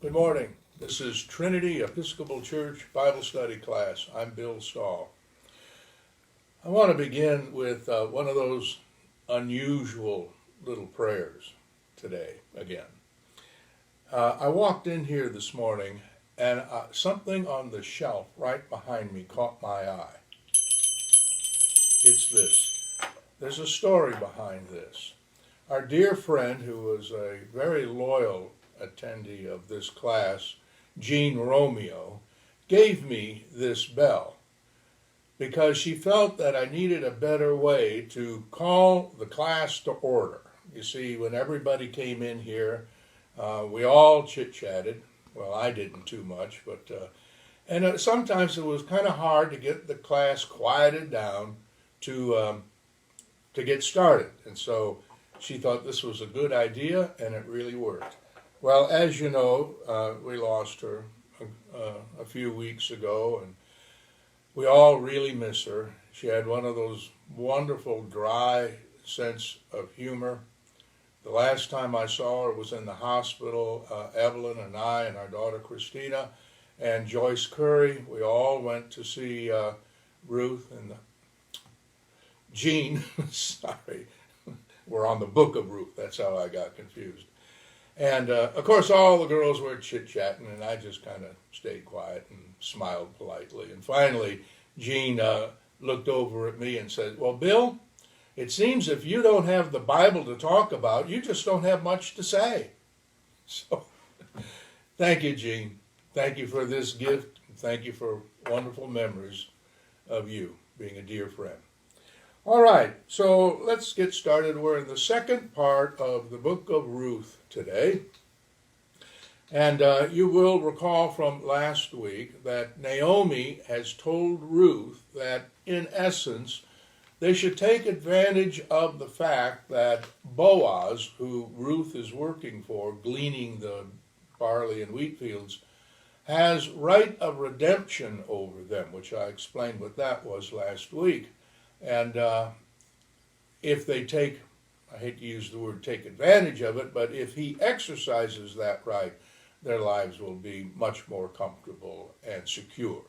Good morning. This is Trinity Episcopal Church Bible Study class. I'm Bill Stahl. I want to begin with one of those unusual little prayers today again. I walked in here this morning and something on the shelf right behind me caught my eye. It's this. There's a story behind this. Our dear friend, who was a very loyal attendee of this class, Jean Romeo, gave me this bell because she felt that I needed a better way to call the class to order. You see, when everybody came in here, we all chit-chatted. Well, I didn't too much, but sometimes it was kind of hard to get the class quieted down to get started. And so she thought this was a good idea, and it really worked. Well, as you know, we lost her a few weeks ago, and we all really miss her. She had one of those wonderful, dry sense of humor. The last time I saw her was in the hospital. Evelyn and I and our daughter Christina and Joyce Curry, we all went to see Ruth and Jean. Sorry, we're on the book of Ruth. That's how I got confused. And, of course, all the girls were chit-chatting, and I just kind of stayed quiet and smiled politely. And finally, Jean looked over at me and said, "Well, Bill, it seems if you don't have the Bible to talk about, you just don't have much to say." So, thank you, Jean. Thank you for this gift. Thank you for wonderful memories of you being a dear friend. All right, so let's get started. We're in the second part of the book of Ruth today. And you will recall from last week that Naomi has told Ruth that, in essence, they should take advantage of the fact that Boaz, who Ruth is working for, gleaning the barley and wheat fields, has right of redemption over them, which I explained what that was last week. And if they take, I hate to use the word take advantage of it, but if he exercises that right, their lives will be much more comfortable and secure.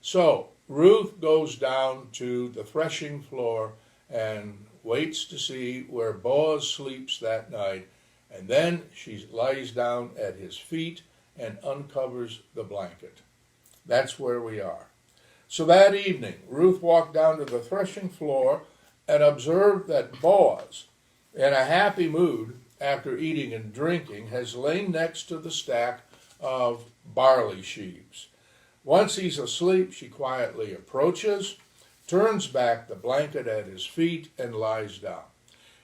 So Ruth goes down to the threshing floor and waits to see where Boaz sleeps that night, and then she lies down at his feet and uncovers the blanket. That's where we are. So that evening, Ruth walked down to the threshing floor and observed that Boaz, in a happy mood after eating and drinking, has lain next to the stack of barley sheaves. Once he's asleep, she quietly approaches, turns back the blanket at his feet, and lies down.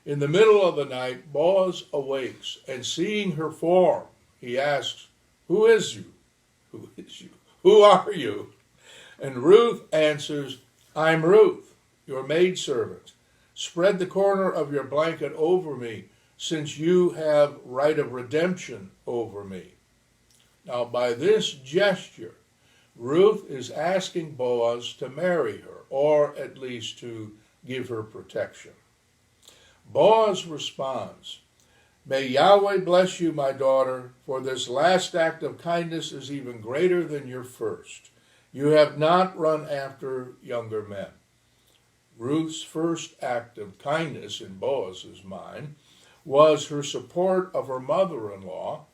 In the middle of the night, Boaz awakes, and seeing her form, he asks, "Who is you? Who is you? Who are you?" And Ruth answers, "I'm Ruth, your maidservant. Spread the corner of your blanket over me, since you have right of redemption over me." Now, by this gesture, Ruth is asking Boaz to marry her, or at least to give her protection. Boaz responds, "May Yahweh bless you, my daughter, for this last act of kindness is even greater than your first. You have not run after younger men." Ruth's first act of kindness in Boaz's mind was her support of her mother-in-law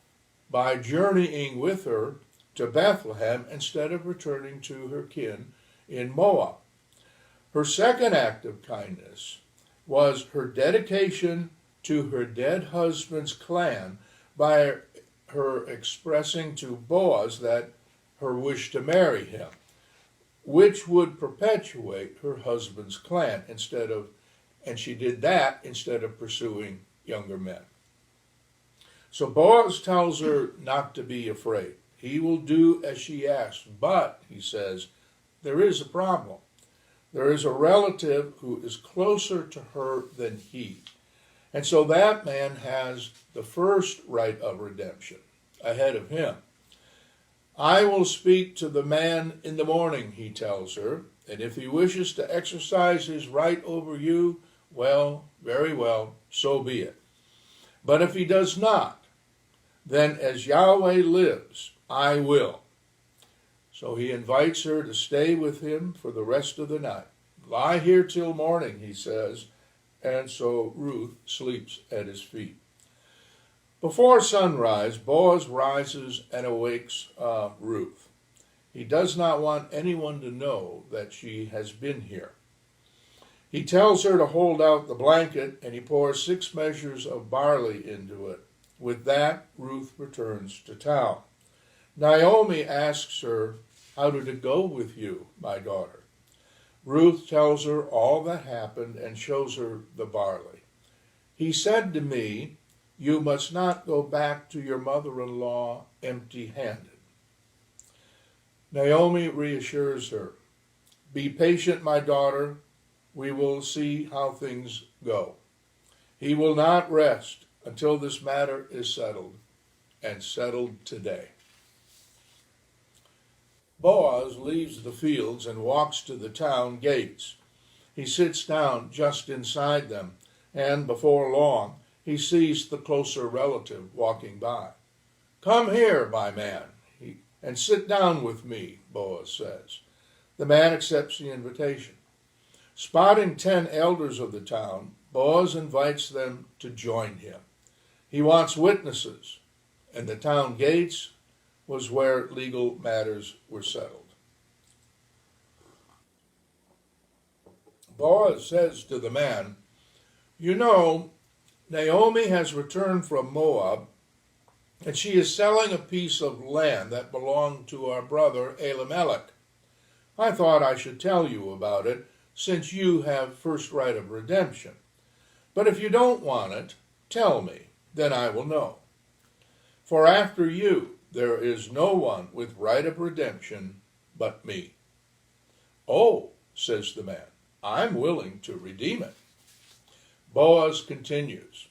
by journeying with her to Bethlehem instead of returning to her kin in Moab. Her second act of kindness was her dedication to her dead husband's clan by her expressing to Boaz that her wish to marry him, which would perpetuate her husband's clan and she did that instead of pursuing younger men. So Boaz tells her not to be afraid. He will do as she asks, but, he says, there is a problem. There is a relative who is closer to her than he. And so that man has the first right of redemption ahead of him. "I will speak to the man in the morning," he tells her, "and if he wishes to exercise his right over you, well, very well, so be it. But if he does not, Then as Yahweh lives, I will. So he invites her to stay with him for the rest of the night. Lie here till morning, he says, and so Ruth sleeps at his feet. Before sunrise, Boaz rises and awakes Ruth. He does not want anyone to know that she has been here. He tells her to hold out the blanket, and he pours 6 measures of barley into it. With that, Ruth returns to town. Naomi asks her, "How did it go with you, my daughter?" Ruth tells her all that happened and shows her the barley. "He said to me, 'You must not go back to your mother-in-law empty-handed.'" Naomi reassures her, "Be patient, my daughter. We will see how things go. He will not rest until this matter is settled, and settled today." Boaz leaves the fields and walks to the town gates. He sits down just inside them, and before long he sees the closer relative walking by. "Come here, my man, and sit down with me," Boaz says. The man accepts the invitation. Spotting 10 elders of the town, Boaz invites them to join him. He wants witnesses, and the town gates was where legal matters were settled. Boaz says to the man, "You know, Naomi has returned from Moab, and she is selling a piece of land that belonged to our brother Elimelech. I thought I should tell you about it, since you have first right of redemption. But if you don't want it, tell me, then I will know. For after you, there is no one with right of redemption but me." "Oh," says the man, "I'm willing to redeem it." Boaz continues,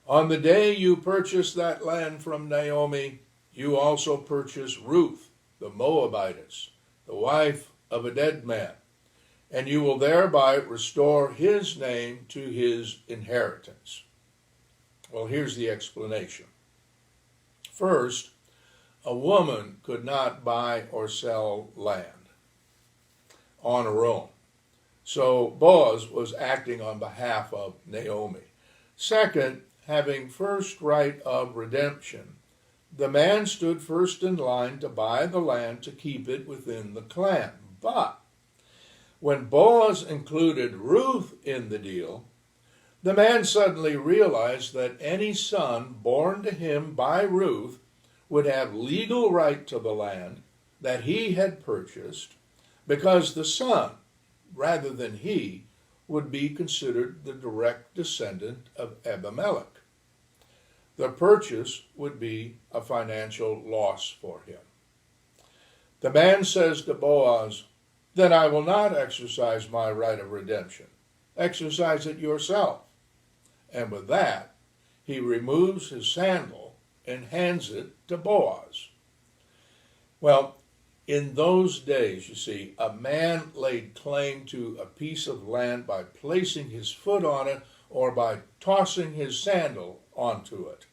"On the day you purchase that land from Naomi, you also purchase Ruth, the Moabitess, the wife of a dead man, and you will thereby restore his name to his inheritance." Well, here's the explanation. First, a woman could not buy or sell land on her own. So Boaz was acting on behalf of Naomi. Second, having first right of redemption, the man stood first in line to buy the land to keep it within the clan. But when Boaz included Ruth in the deal, the man suddenly realized that any son born to him by Ruth would have legal right to the land that he had purchased, because the son, rather than he, would be considered the direct descendant of Abimelech. The purchase would be a financial loss for him. The man says to Boaz, "Then I will not exercise my right of redemption. Exercise it yourself." And with that, he removes his sandal and hands it to Boaz. Well, in those days, you see, a man laid claim to a piece of land by placing his foot on it or by tossing his sandal onto it.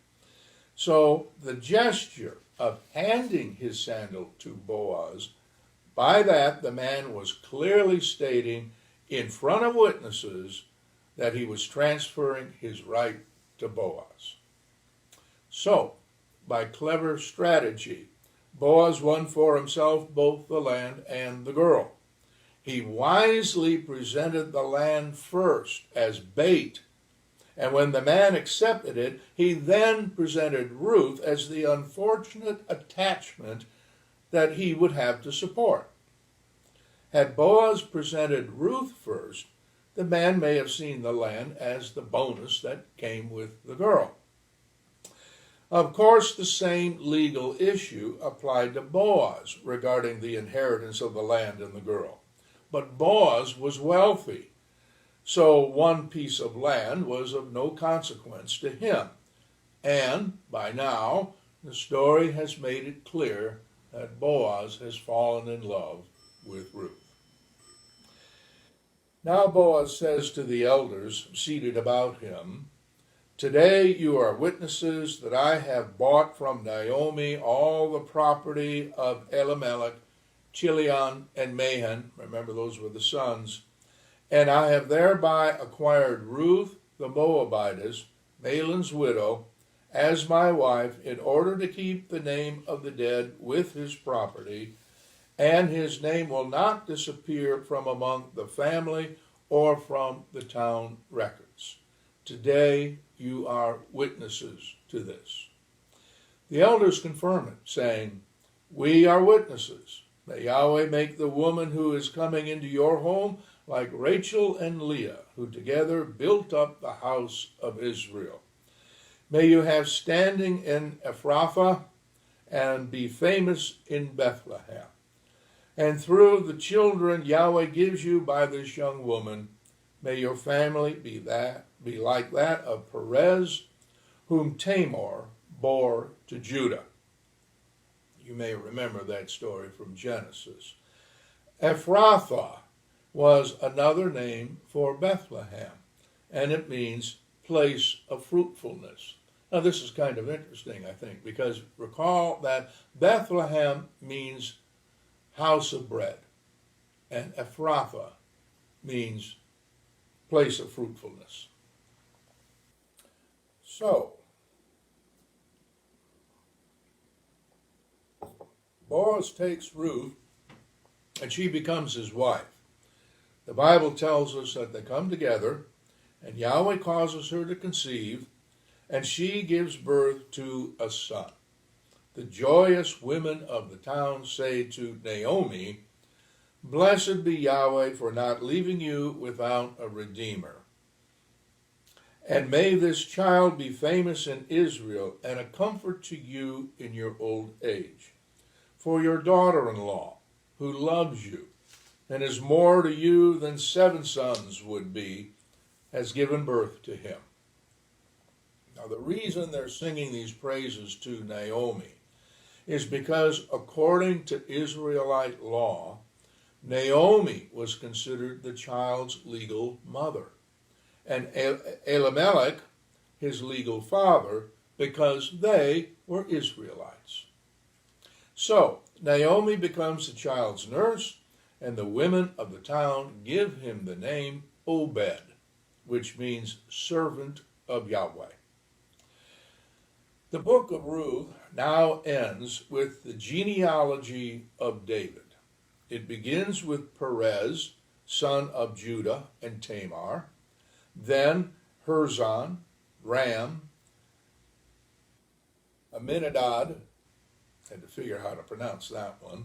So the gesture of handing his sandal to Boaz, by that the man was clearly stating in front of witnesses that he was transferring his right to Boaz. So, by clever strategy, Boaz won for himself both the land and the girl. He wisely presented the land first as bait, and when the man accepted it, he then presented Ruth as the unfortunate attachment that he would have to support. Had Boaz presented Ruth first, the man may have seen the land as the bonus that came with the girl. Of course, the same legal issue applied to Boaz regarding the inheritance of the land and the girl. But Boaz was wealthy, so one piece of land was of no consequence to him. And by now, the story has made it clear that Boaz has fallen in love with Ruth. Now Boaz says to the elders seated about him, Today you are witnesses that I have bought from Naomi all the property of Elimelech, Chilion, and Mahan. Remember, those were the sons. And I have thereby acquired Ruth the Moabitess, Mahlon's widow, as my wife, in order to keep the name of the dead with his property, and his name will not disappear from among the family or from the town records. Today you are witnesses to this. The elders confirm it, saying, We are witnesses. May Yahweh make the woman who is coming into your home like Rachel and Leah, who together built up the house of Israel. May you have standing in Ephrathah and be famous in Bethlehem. And through the children Yahweh gives you by this young woman, may your family be like that of Perez, whom Tamar bore to Judah. You may remember that story from Genesis. Ephrathah was another name for Bethlehem, and it means place of fruitfulness. Now this is kind of interesting, I think, because recall that Bethlehem means house of bread, and Ephrathah means place of fruitfulness. So, Boaz takes Ruth, and she becomes his wife. The Bible tells us that they come together, and Yahweh causes her to conceive, and she gives birth to a son. The joyous women of the town say to Naomi, Blessed be Yahweh for not leaving you without a redeemer. And may this child be famous in Israel and a comfort to you in your old age. For your daughter-in-law, who loves you and is more to you than 7 sons would be, has given birth to him. Now the reason they're singing these praises to Naomi is because according to Israelite law, Naomi was considered the child's legal mother, and Elimelech his legal father, because they were Israelites. So Naomi becomes the child's nurse, and the women of the town give him the name Obed, which means servant of Yahweh. The book of Ruth now ends with the genealogy of David. It begins with Perez, son of Judah and Tamar, then Herzon, Ram, Aminadab, had to figure how to pronounce that one,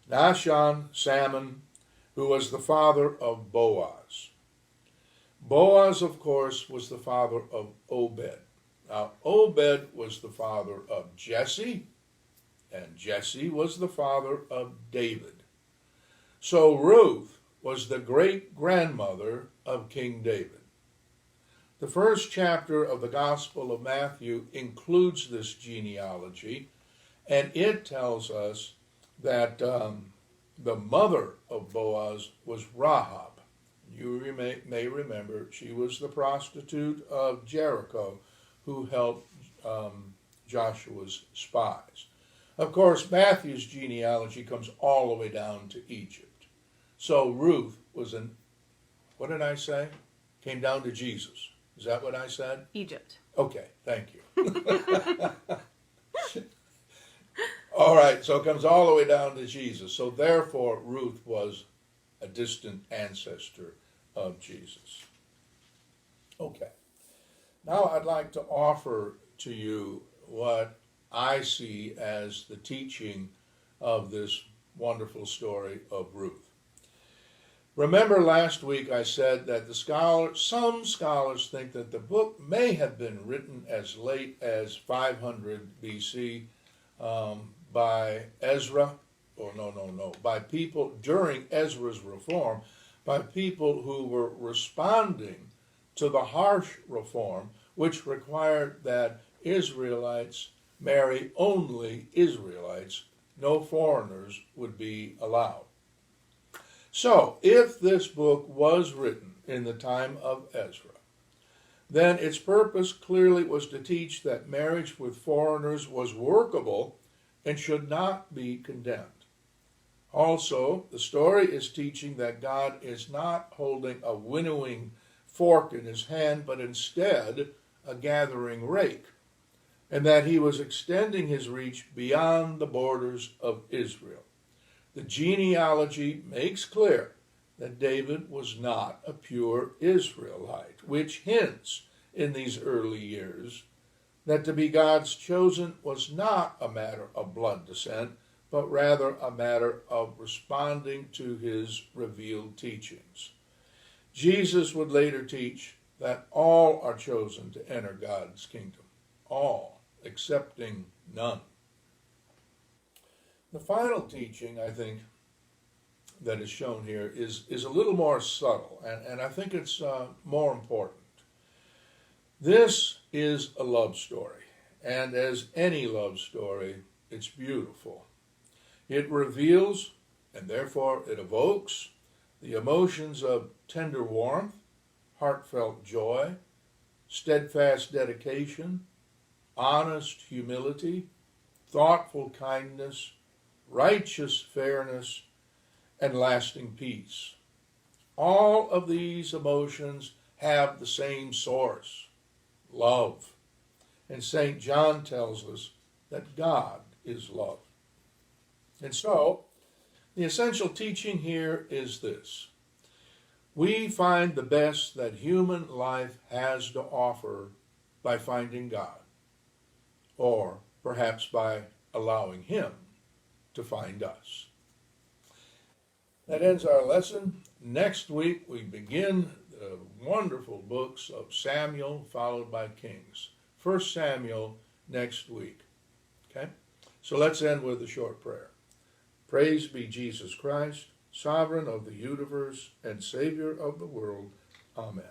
Nahshon, Salmon, who was the father of Boaz. Boaz, of course, was the father of Obed. Now, Obed was the father of Jesse, and Jesse was the father of David. So Ruth was the great-grandmother of King David. The first chapter of the Gospel of Matthew includes this genealogy, and it tells us that the mother of Boaz was Rahab. You may remember she was the prostitute of Jericho who helped Joshua's spies. Of course, Matthew's genealogy comes all the way down to Egypt. So Ruth was what did I say? Came down to Jesus. Is that what I said? Egypt. Okay, thank you. All right, so it comes all the way down to Jesus. So therefore, Ruth was a distant ancestor of Jesus. Okay. Now I'd like to offer to you what I see as the teaching of this wonderful story of Ruth. Remember last week I said that some scholars think that the book may have been written as late as 500 BC by Ezra, by people during Ezra's reform, by people who were responding to the harsh reform, which required that Israelites marry only Israelites. No foreigners would be allowed. So, if this book was written in the time of Ezra, then its purpose clearly was to teach that marriage with foreigners was workable and should not be condemned. Also, the story is teaching that God is not holding a winnowing fork in his hand, but instead a gathering rake, and that he was extending his reach beyond the borders of Israel. The genealogy makes clear that David was not a pure Israelite, which hints in these early years that to be God's chosen was not a matter of blood descent, but rather a matter of responding to his revealed teachings. Jesus would later teach that all are chosen to enter God's kingdom, all, excepting none. The final teaching, I think, that is shown here is a little more subtle, and I think it's more important. This is a love story, and as any love story, it's beautiful. It reveals, and therefore it evokes, the emotions of tender warmth, heartfelt joy, steadfast dedication, honest humility, thoughtful kindness, righteous fairness, and lasting peace. All of these emotions have the same source, love. And St. John tells us that God is love. And so, the essential teaching here is this. We find the best that human life has to offer by finding God, or perhaps by allowing him to find us. That ends our lesson. Next week we begin the wonderful books of Samuel followed by Kings. 1 Samuel next week. Okay? So let's end with a short prayer. Praise be Jesus Christ, sovereign of the universe and Savior of the world. Amen.